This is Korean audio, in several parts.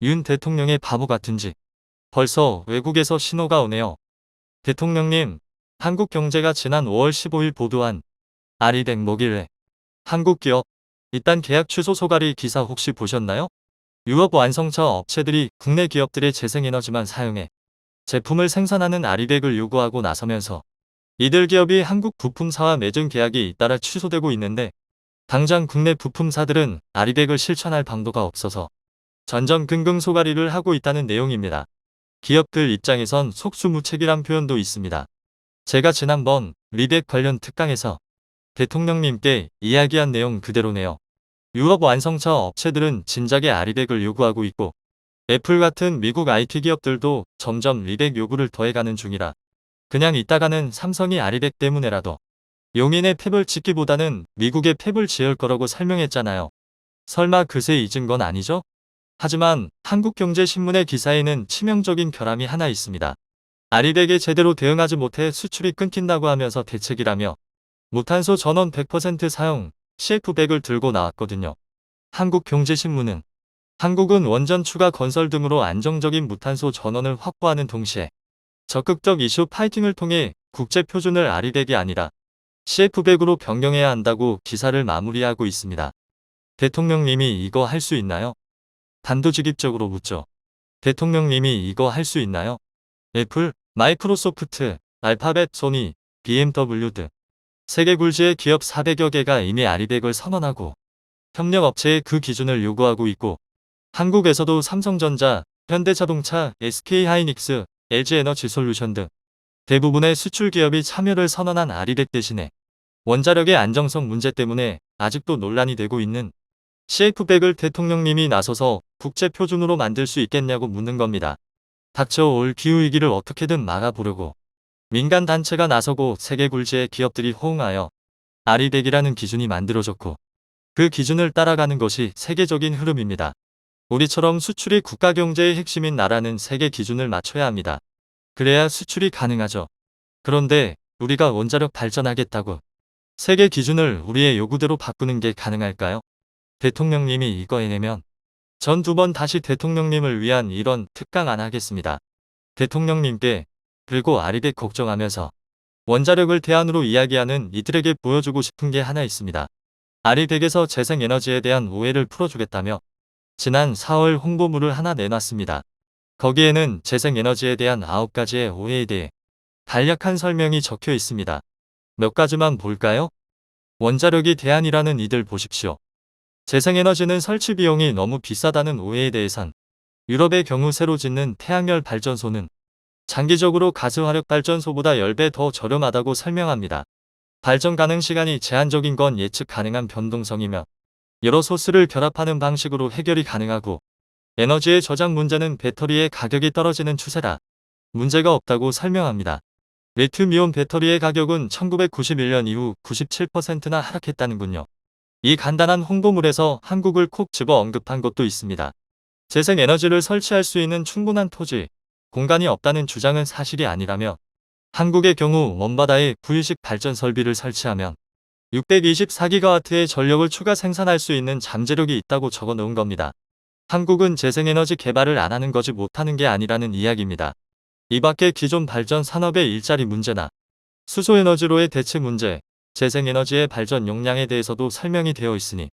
윤 대통령의 바보 같은지 벌써 외국에서 신호가 오네요. 대통령님, 한국 경제가 지난 5월 15일 보도한 아리백 뭐길래 한국 기업 일단 계약 취소 소가리 기사 혹시 보셨나요? 유럽 완성차 업체들이 국내 기업들의 재생에너지만 사용해 제품을 생산하는 아리백을 요구하고 나서면서 이들 기업이 한국 부품사와 맺은 계약이 잇따라 취소되고 있는데 당장 국내 부품사들은 아리백을 실천할 방도가 없어서 전전긍긍 소가리를 하고 있다는 내용입니다. 기업들 입장에선 속수무책이란 표현도 있습니다. 제가 지난번 리백 관련 특강에서 대통령님께 이야기한 내용 그대로네요. 유럽 완성차 업체들은 진작에 아리백을 요구하고 있고 애플 같은 미국 IT 기업들도 점점 리백 요구를 더해가는 중이라 그냥 있다가는 삼성이 아리백 때문에라도 용인의 팹을 짓기보다는 미국의 팹을 지을 거라고 설명했잖아요. 설마 그새 잊은 건 아니죠? 하지만 한국경제신문의 기사에는 치명적인 결함이 하나 있습니다. 아리백에 제대로 대응하지 못해 수출이 끊긴다고 하면서 대책이라며 무탄소 전원 100% 사용 CF100을 들고 나왔거든요. 한국경제신문은 한국은 원전 추가 건설 등으로 안정적인 무탄소 전원을 확보하는 동시에 적극적 이슈 파이팅을 통해 국제 표준을 아리백이 아니라 CF100으로 변경해야 한다고 기사를 마무리하고 있습니다. 대통령님이 이거 할 수 있나요? 단도직입적으로 묻죠. 대통령님이 이거 할 수 있나요? 애플, 마이크로소프트, 알파벳, 소니, BMW 등 세계 굴지의 기업 400여 개가 이미 아리백을 선언하고 협력업체에 그 기준을 요구하고 있고 한국에서도 삼성전자, 현대자동차, SK하이닉스, LG에너지솔루션 등 대부분의 수출 기업이 참여를 선언한 아리백 대신에 원자력의 안정성 문제 때문에 아직도 논란이 되고 있는 CF100을 대통령님이 나서서 국제 표준으로 만들 수 있겠냐고 묻는 겁니다. 닥쳐올 기후위기를 어떻게든 막아보려고 민간 단체가 나서고 세계 굴지의 기업들이 호응하여 아리백이라는 기준이 만들어졌고 그 기준을 따라가는 것이 세계적인 흐름입니다. 우리처럼 수출이 국가 경제의 핵심인 나라는 세계 기준을 맞춰야 합니다. 그래야 수출이 가능하죠. 그런데 우리가 원자력 발전하겠다고 세계 기준을 우리의 요구대로 바꾸는 게 가능할까요? 대통령님이 이거 해내면 전 두 번 다시 대통령님을 위한 이런 특강 안 하겠습니다. 대통령님께 그리고 아리백 걱정하면서 원자력을 대안으로 이야기하는 이들에게 보여주고 싶은 게 하나 있습니다. 아리백에서 재생에너지에 대한 오해를 풀어주겠다며 지난 4월 홍보물을 하나 내놨습니다. 거기에는 재생에너지에 대한 9가지의 오해에 대해 간략한 설명이 적혀 있습니다. 몇 가지만 볼까요? 원자력이 대안이라는 이들 보십시오. 재생에너지는 설치 비용이 너무 비싸다는 오해에 대해선 유럽의 경우 새로 짓는 태양열 발전소는 장기적으로 가스화력 발전소보다 10배 더 저렴하다고 설명합니다. 발전 가능 시간이 제한적인 건 예측 가능한 변동성이며 여러 소스를 결합하는 방식으로 해결이 가능하고 에너지의 저장 문제는 배터리의 가격이 떨어지는 추세라 문제가 없다고 설명합니다. 리튬이온 배터리의 가격은 1991년 이후 97%나 하락했다는군요. 이 간단한 홍보물에서 한국을 콕 집어 언급한 것도 있습니다. 재생에너지를 설치할 수 있는 충분한 토지, 공간이 없다는 주장은 사실이 아니라며 한국의 경우 먼바다에 부유식 발전 설비를 설치하면 624기가와트의 전력을 추가 생산할 수 있는 잠재력이 있다고 적어 놓은 겁니다. 한국은 재생에너지 개발을 안 하는 거지 못하는 게 아니라는 이야기입니다. 이 밖에 기존 발전 산업의 일자리 문제나 수소에너지로의 대체 문제, 재생에너지의 발전 용량에 대해서도 설명이 되어 있으니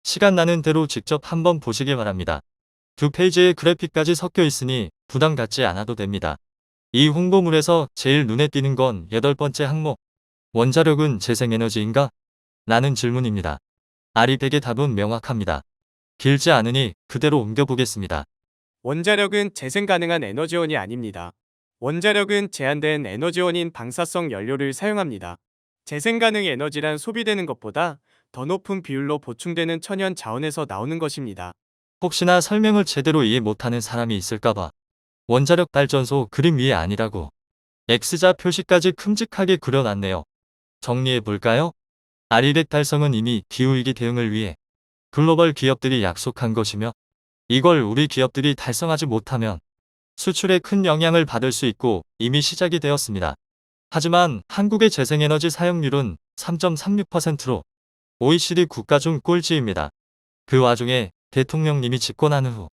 시간 나는 대로 직접 한번 보시길 바랍니다. 2페이지의 그래픽까지 섞여 있으니 부담 갖지 않아도 됩니다. 이 홍보물에서 제일 눈에 띄는 건 8번째 항목. 원자력은 재생에너지인가? 라는 질문입니다. 아리백의 답은 명확합니다. 길지 않으니 그대로 옮겨보겠습니다. 원자력은 재생 가능한 에너지원이 아닙니다. 원자력은 제한된 에너지원인 방사성 연료를 사용합니다. 재생 가능 에너지란 소비되는 것보다 더 높은 비율로 보충되는 천연 자원에서 나오는 것입니다. 혹시나 설명을 제대로 이해 못하는 사람이 있을까봐 원자력 발전소 그림 위에 아니라고 X자 표시까지 큼직하게 그려놨네요. 정리해볼까요? 아리백 달성은 이미 기후위기 대응을 위해 글로벌 기업들이 약속한 것이며 이걸 우리 기업들이 달성하지 못하면 수출에 큰 영향을 받을 수 있고 이미 시작이 되었습니다. 하지만 한국의 재생에너지 사용률은 3.36%로 OECD 국가 중 꼴찌입니다. 그 와중에 대통령님이 집권한 후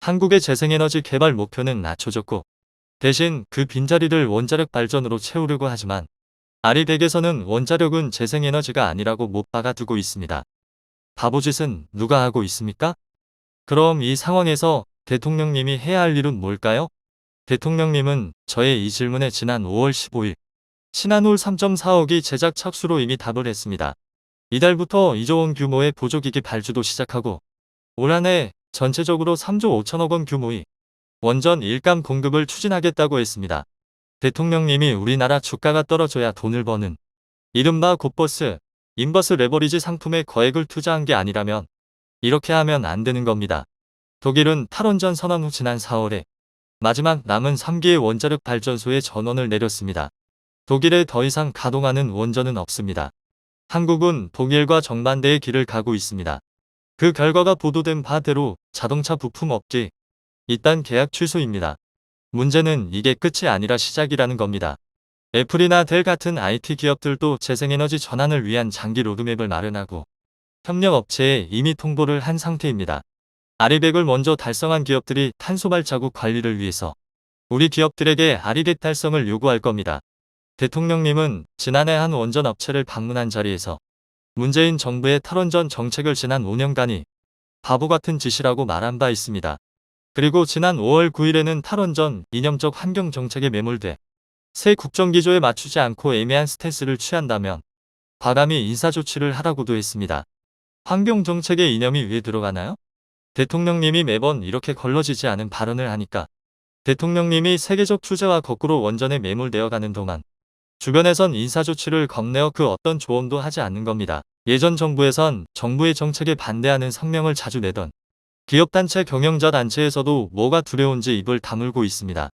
한국의 재생에너지 개발 목표는 낮춰졌고 대신 그 빈자리를 원자력 발전으로 채우려고 하지만 아리백에서는 원자력은 재생에너지가 아니라고 못 박아두고 있습니다. 바보짓은 누가 하고 있습니까? 그럼 이 상황에서 대통령님이 해야 할 일은 뭘까요? 대통령님은 저의 이 질문에 지난 5월 15일 신한울 3.4억이 제작 착수로 이미 답을 했습니다. 이달부터 2조 원 규모의 보조기기 발주도 시작하고 올 한 해 전체적으로 3조 5천억 원 규모의 원전 일감 공급을 추진하겠다고 했습니다. 대통령님이 우리나라 주가가 떨어져야 돈을 버는 이른바 굿버스, 인버스 레버리지 상품에 거액을 투자한 게 아니라면 이렇게 하면 안 되는 겁니다. 독일은 탈원전 선언 후 지난 4월에 마지막 남은 3기의 원자력 발전소에 전원을 내렸습니다. 독일에 더 이상 가동하는 원전은 없습니다. 한국은 독일과 정반대의 길을 가고 있습니다. 그 결과가 보도된 바대로 자동차 부품 업계 이딴 계약 취소입니다. 문제는 이게 끝이 아니라 시작이라는 겁니다. 애플이나 델 같은 IT 기업들도 재생에너지 전환을 위한 장기 로드맵을 마련하고 협력업체에 이미 통보를 한 상태입니다. 아리백을 먼저 달성한 기업들이 탄소 발자국 관리를 위해서 우리 기업들에게 아리백 달성을 요구할 겁니다. 대통령님은 지난해 한 원전 업체를 방문한 자리에서 문재인 정부의 탈원전 정책을 지난 5년간이 바보 같은 짓이라고 말한 바 있습니다. 그리고 지난 5월 9일에는 탈원전 이념적 환경 정책에 매몰돼 새 국정기조에 맞추지 않고 애매한 스탠스를 취한다면 과감히 인사조치를 하라고도 했습니다. 환경 정책의 이념이 왜 들어가나요? 대통령님이 매번 이렇게 걸러지지 않은 발언을 하니까 대통령님이 세계적 추세와 거꾸로 원전에 매몰되어 가는 동안 주변에선 인사조치를 겁내어 그 어떤 조언도 하지 않는 겁니다. 예전 정부에선 정부의 정책에 반대하는 성명을 자주 내던 기업단체 경영자 단체에서도 뭐가 두려운지 입을 다물고 있습니다.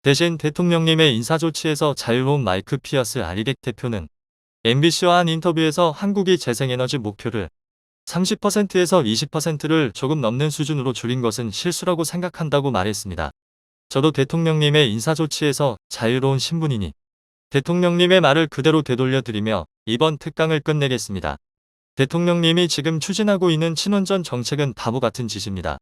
대신 대통령님의 인사조치에서 자유로운 마이크 피어스 아리백 대표는 MBC와 한 인터뷰에서 한국이 재생에너지 목표를 30%에서 20%를 조금 넘는 수준으로 줄인 것은 실수라고 생각한다고 말했습니다. 저도 대통령님의 인사조치에서 자유로운 신분이니 대통령님의 말을 그대로 되돌려드리며 이번 특강을 끝내겠습니다. 대통령님이 지금 추진하고 있는 친원전 정책은 바보 같은 짓입니다.